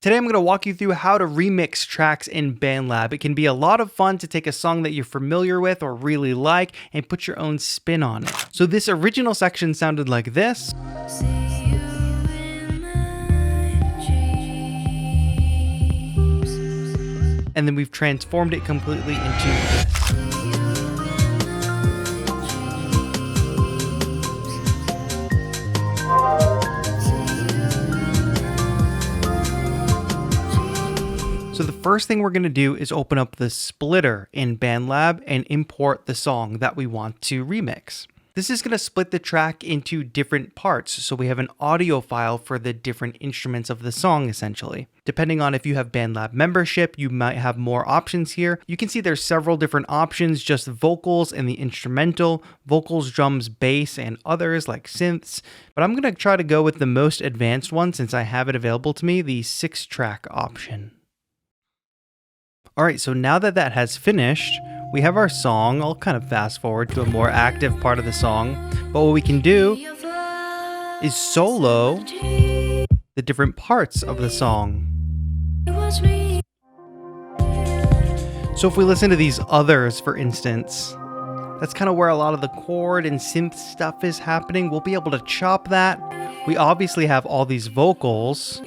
Today I'm going to walk you through how to remix tracks in BandLab. It can be a lot of fun to take a song that you're familiar with or really like and put your own spin on it. So this original section sounded like this. And then we've transformed it completely into this. So the first thing we're going to do is open up the splitter in BandLab and import the song that we want to remix. This is going to split the track into different parts, so we have an audio file for the different instruments of the song essentially. Depending on if you have BandLab membership, you might have more options here. You can see there's several different options, just vocals and the instrumental, vocals, drums, bass, and others like synths. But I'm going to try to go with the most advanced one since I have it available to me, the 6-track option. Alright, so now that that has finished, we have our song. I'll kind of fast forward to a more active part of the song. But what we can do is solo the different parts of the song. So if we listen to these others, for instance, that's kind of where a lot of the chord and synth stuff is happening. We'll be able to chop that. We obviously have all these vocals,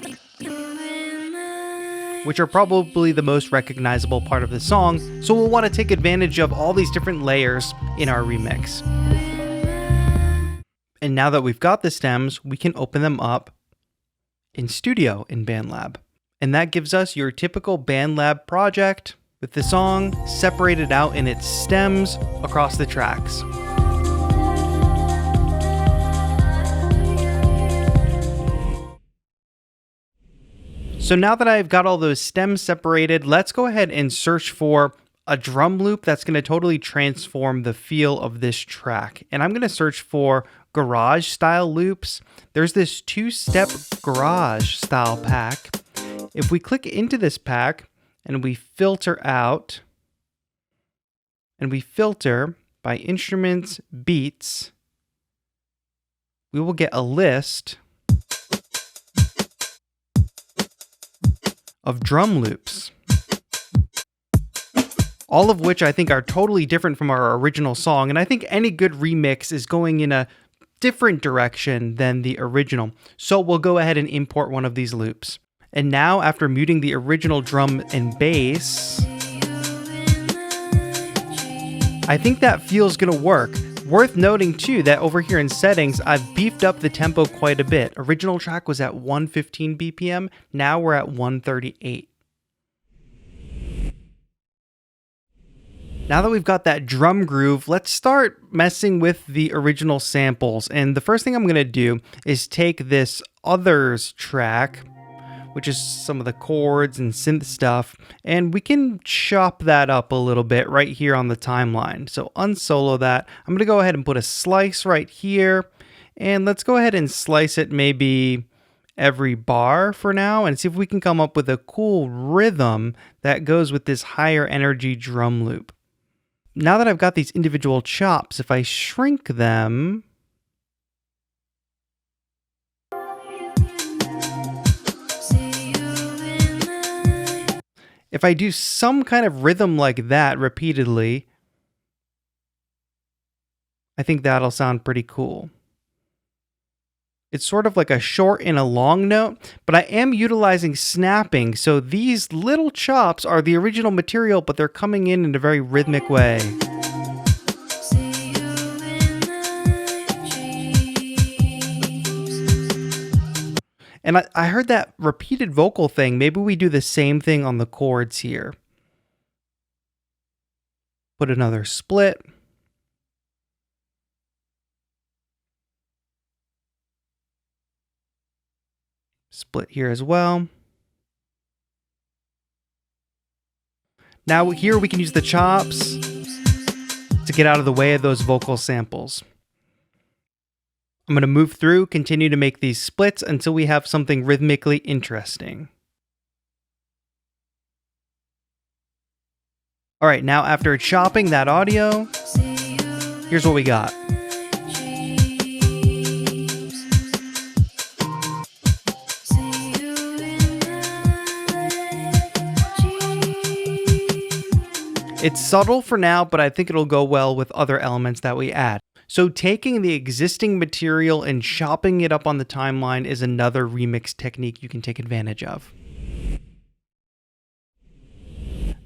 which are probably the most recognizable part of the song, so we'll want to take advantage of all these different layers in our remix. And now that we've got the stems, we can open them up in Studio in BandLab. And that gives us your typical BandLab project with the song separated out in its stems across the tracks. So now that I've got all those stems separated, let's go ahead and search for a drum loop that's going to totally transform the feel of this track. And I'm going to search for garage style loops. There's this 2-step garage style pack. If we click into this pack and we filter out, and we filter by instruments, beats, we will get a list of drum loops, all of which I think are totally different from our original song. And I think any good remix is going in a different direction than the original. So we'll go ahead and import one of these loops. And now, after muting the original drum and bass, I think that feels gonna work. Worth noting too that over here in settings, I've beefed up the tempo quite a bit. Original track was at 115 BPM, now we're at 138. Now that we've got that drum groove, let's start messing with the original samples. And the first thing I'm gonna do is take this others track, which is some of the chords and synth stuff, and we can chop that up a little bit right here on the timeline. So unsolo that. I'm gonna go ahead and put a slice right here, and let's go ahead and slice it maybe every bar for now and see if we can come up with a cool rhythm that goes with this higher energy drum loop. Now that I've got these individual chops, if I shrink them, if I do some kind of rhythm like that repeatedly, I think that'll sound pretty cool. It's sort of like a short and a long note, but I am utilizing snapping, so these little chops are the original material, but they're coming in a very rhythmic way. And I heard that repeated vocal thing. Maybe we do the same thing on the chords here. Put another split. Split here as well. Now here we can use the chops to get out of the way of those vocal samples. I'm going to move through, continue to make these splits until we have something rhythmically interesting. All right, now after chopping that audio, here's what we got. It's subtle for now, but I think it'll go well with other elements that we add. So taking the existing material and chopping it up on the timeline is another remix technique you can take advantage of.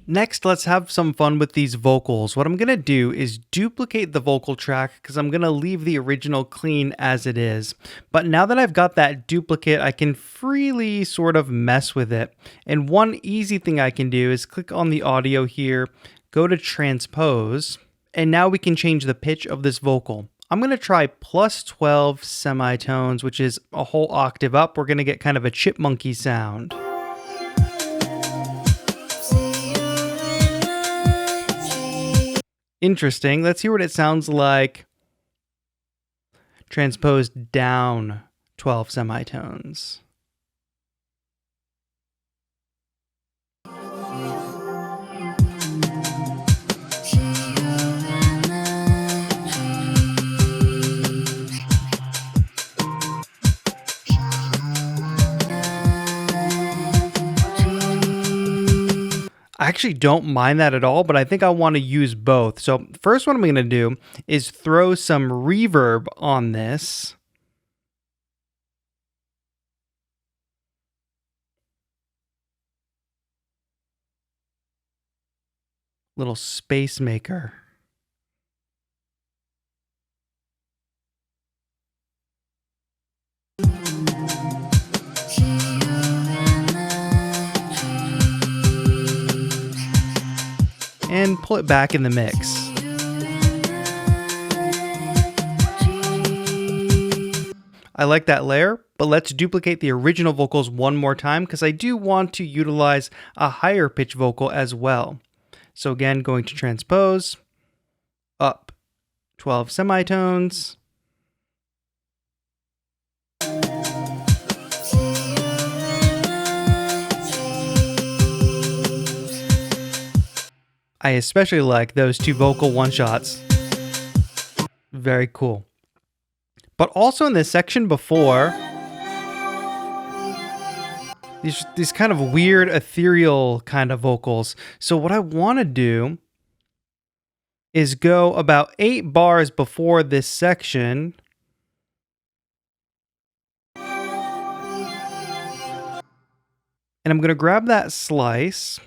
Next, let's have some fun with these vocals. What I'm going to do is duplicate the vocal track because I'm going to leave the original clean as it is. But now that I've got that duplicate, I can freely sort of mess with it. And one easy thing I can do is click on the audio here, go to transpose, and now we can change the pitch of this vocal. I'm going to try plus 12 semitones, which is a whole octave up. We're going to get kind of a chipmunky sound. Interesting. Let's hear what it sounds like transposed down 12 semitones. I actually don't mind that at all, but I think I want to use both. So first what I'm going to do is throw some reverb on this. Little space maker. And pull it back in the mix. I like that layer, but let's duplicate the original vocals one more time because I do want to utilize a higher pitch vocal as well. So again, going to transpose, up 12 semitones. I especially like those two vocal one-shots. Very cool. But also in this section before, these kind of weird ethereal kind of vocals. So what I want to do is go about 8 bars before this section. And I'm going to grab that slice.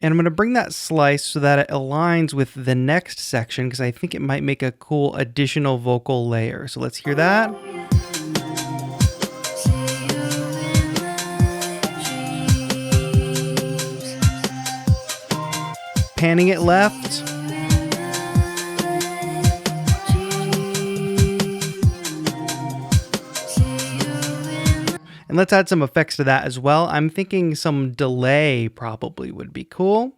And I'm going to bring that slice so that it aligns with the next section because I think it might make a cool additional vocal layer. So let's hear that. Panning it left. And let's add some effects to that as well. I'm thinking some delay probably would be cool.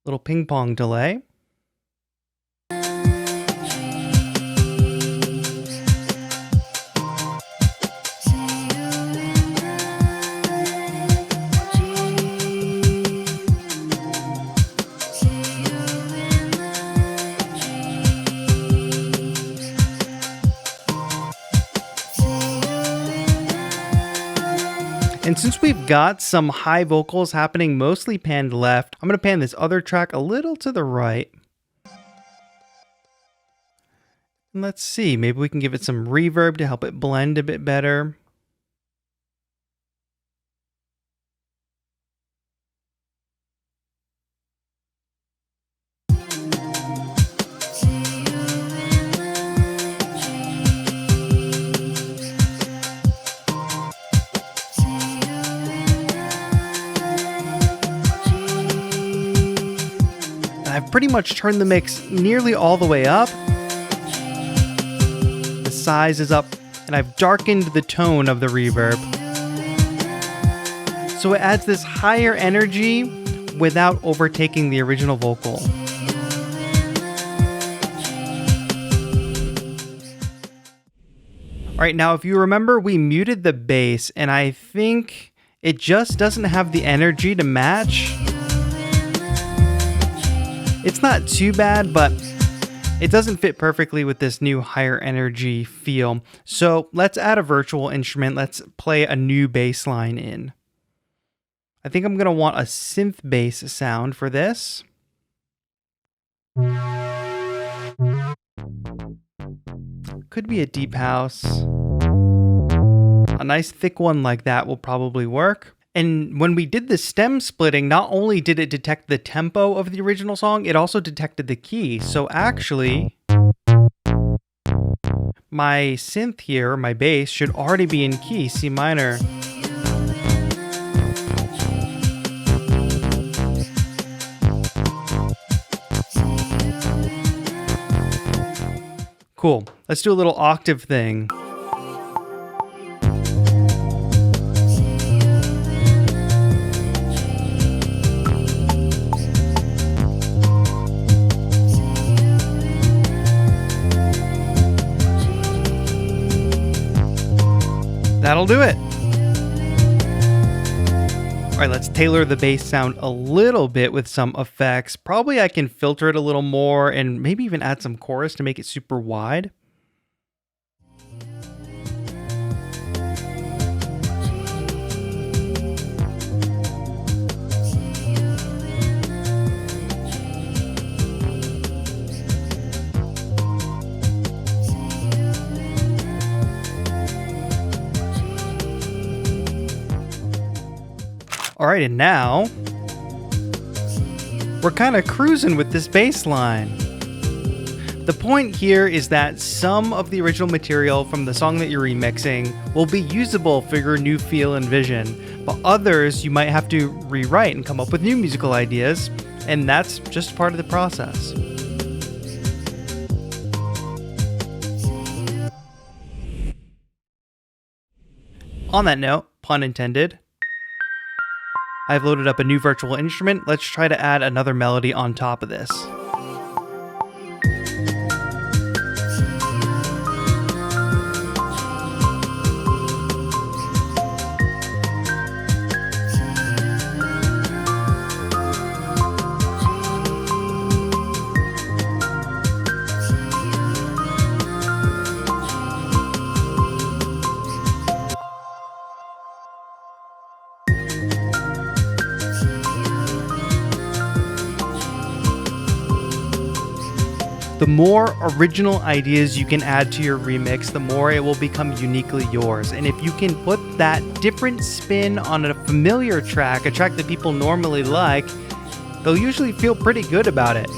Little ping pong delay. And since we've got some high vocals happening mostly panned left, I'm going to pan this other track a little to the right. And let's see, maybe we can give it some reverb to help it blend a bit better. I've pretty much turned the mix nearly all the way up. The size is up, and I've darkened the tone of the reverb. So it adds this higher energy without overtaking the original vocal. All right, now if you remember, we muted the bass, and I think it just doesn't have the energy to match. It's not too bad, but it doesn't fit perfectly with this new higher energy feel. So let's add a virtual instrument. Let's play a new bass line in. I think I'm gonna want a synth bass sound for this. Could be a deep house. A nice thick one like that will probably work. And when we did the stem splitting, not only did it detect the tempo of the original song, it also detected the key. So actually, my synth here, my bass, should already be in key, C minor. Cool. Let's do a little octave thing. That'll do it. All right, let's tailor the bass sound a little bit with some effects. Probably I can filter it a little more and maybe even add some chorus to make it super wide. All right, and now we're kind of cruising with this bass line. The point here is that some of the original material from the song that you're remixing will be usable for your new feel and vision, but others you might have to rewrite and come up with new musical ideas, and that's just part of the process. On that note, pun intended, I've loaded up a new virtual instrument. Let's try to add another melody on top of this. The more original ideas you can add to your remix, the more it will become uniquely yours. And if you can put that different spin on a familiar track, a track that people normally like, they'll usually feel pretty good about it.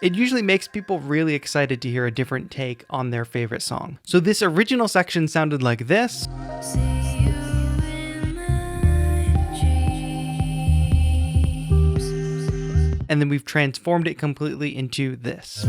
It usually makes people really excited to hear a different take on their favorite song. So this original section sounded like this. And then we've transformed it completely into this.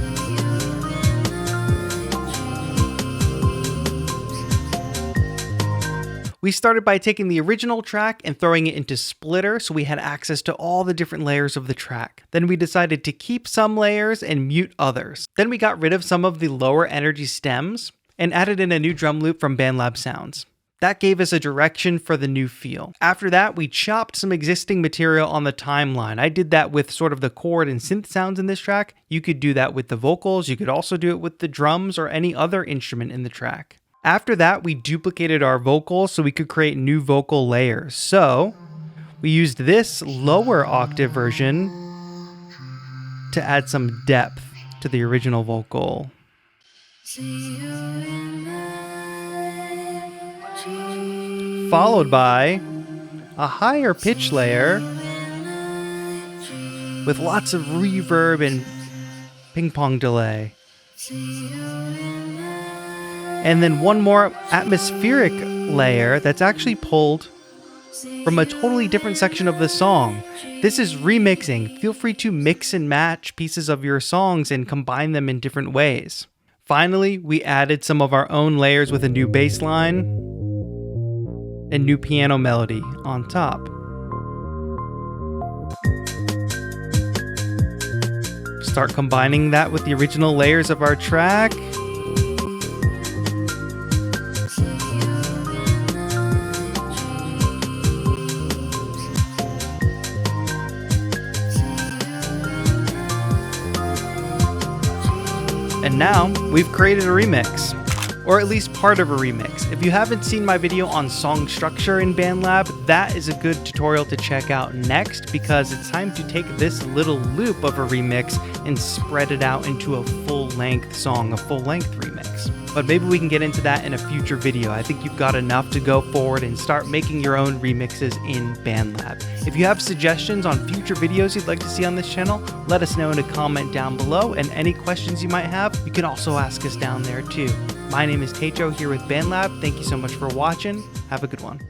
We started by taking the original track and throwing it into Splitter so we had access to all the different layers of the track. Then we decided to keep some layers and mute others. Then we got rid of some of the lower energy stems and added in a new drum loop from BandLab Sounds. That gave us a direction for the new feel. After that, we chopped some existing material on the timeline. I did that with sort of the chord and synth sounds in this track. You could do that with the vocals. You could also do it with the drums or any other instrument in the track. After that, we duplicated our vocals so we could create new vocal layers. So we used this lower octave version to add some depth to the original vocal. Followed by a higher pitch layer with lots of reverb and ping pong delay. And then one more atmospheric layer that's actually pulled from a totally different section of the song. This is remixing. Feel free to mix and match pieces of your songs and combine them in different ways. Finally, we added some of our own layers with a new bass line and new piano melody on top. Start combining that with the original layers of our track. And now we've created a remix, or at least part of a remix. If you haven't seen my video on song structure in BandLab, that is a good tutorial to check out next, because it's time to take this little loop of a remix and spread it out into a full-length song, a full-length remix. But maybe we can get into that in a future video. I think you've got enough to go forward and start making your own remixes in BandLab. If you have suggestions on future videos you'd like to see on this channel, let us know in a comment down below, and any questions you might have, you can also ask us down there too. My name is Techo here with BandLab. Thank you so much for watching. Have a good one.